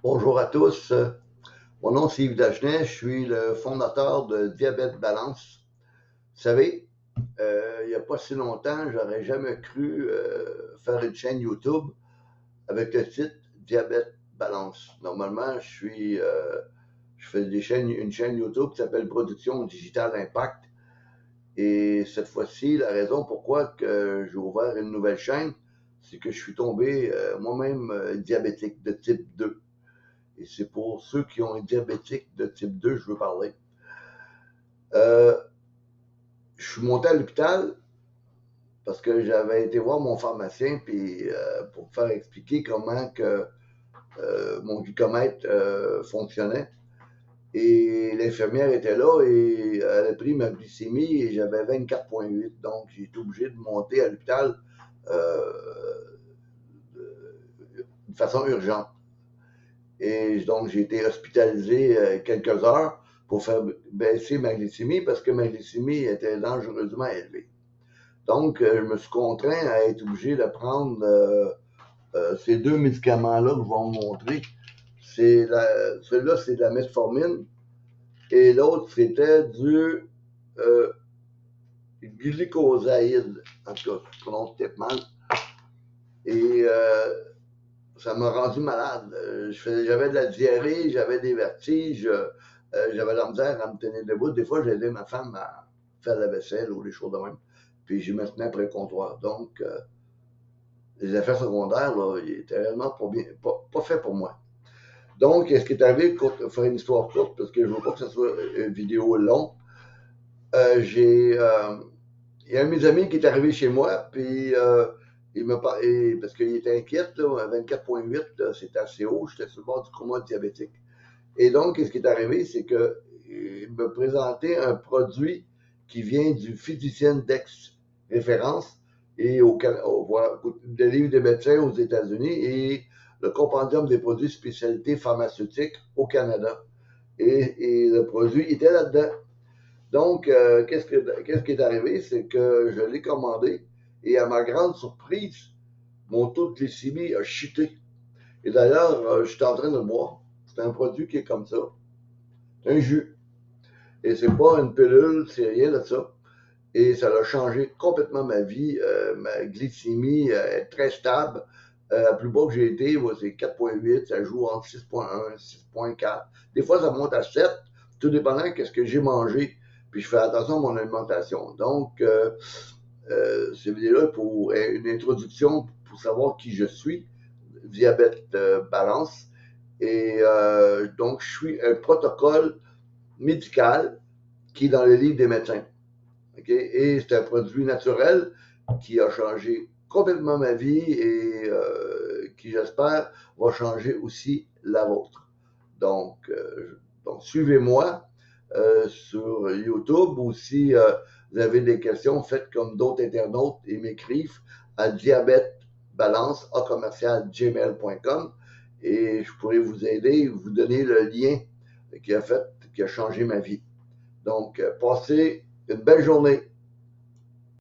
Bonjour à tous. Mon nom c'est Yves Dagenet. Je suis le fondateur de Diabète Balance. Vous savez, il n'y a pas si longtemps, j'aurais jamais cru faire une chaîne YouTube avec le titre Diabète Balance. Normalement, je fais une chaîne YouTube qui s'appelle Production Digital Impact. Et cette fois-ci, la raison pourquoi que j'ai ouvert une nouvelle chaîne, c'est que je suis tombé moi-même diabétique de type 2. Et c'est pour ceux qui ont un diabétique de type 2 je veux parler. Je suis monté à l'hôpital parce que j'avais été voir mon pharmacien puis pour me faire expliquer comment que mon glucomètre fonctionnait. Et l'infirmière était là et elle a pris ma glycémie et j'avais 24,8. Donc, j'ai été obligé de monter à l'hôpital de façon urgente. Et donc, j'ai été hospitalisé quelques heures pour faire baisser ma glycémie parce que ma glycémie était dangereusement élevée. Donc, je me suis contraint à être obligé de prendre ces deux médicaments-là que je vais vous montrer. Celui-là, c'est de la metformine et l'autre, c'était du glycosaïde. En tout cas, je prononce peut-être mal. Et ça m'a rendu malade. J'avais de la diarrhée, j'avais des vertiges, j'avais de la misère à me tenir debout. Des fois, j'aidais ma femme à faire la vaisselle ou les choses de même. Puis je me tenais après le comptoir. Donc, les effets secondaires, là, ils étaient réellement pas faits pour moi. Donc, ce qui est arrivé, pour faire une histoire courte, parce que je ne veux pas que ce soit une vidéo longue, il y a un de mes amis qui est arrivé chez moi, puis il m'a parlé, parce qu'il était inquiet, là, 24,8, c'était assez haut, j'étais sur le bord du coma diabétique. Et donc, ce qui est arrivé, c'est qu'il me présentait un produit qui vient du physicien Dex référence et des livres de médecins aux États-Unis et le compendium des produits spécialités pharmaceutiques au Canada. Et le produit était là-dedans. Donc, qu'est-ce qui est arrivé? C'est que je l'ai commandé et à ma grande surprise, mon taux de glycémie a chuté. Et d'ailleurs, je suis en train de le boire. C'est un produit qui est comme ça. C'est un jus. Et c'est pas une pilule, c'est rien de ça. Et ça a changé complètement ma vie. Ma glycémie est très stable. La plus bas que j'ai été, c'est 4,8. Ça joue entre 6,1 et 6,4. Des fois, ça monte à 7, tout dépendant de ce que j'ai mangé. Puis je fais attention à mon alimentation. Donc, cette vidéo-là pour une introduction pour savoir qui je suis, diabète balance. Et donc, je suis un protocole médical qui est dans le livre des médecins. Okay? Et c'est un produit naturel qui a changé complètement ma vie et qui, j'espère, va changer aussi la vôtre. Donc suivez-moi sur YouTube ou si vous avez des questions, faites comme d'autres internautes et m'écrivent à diabètebalance@gmail.com et je pourrais vous aider, vous donner le lien qui a changé ma vie. Donc, passez une belle journée.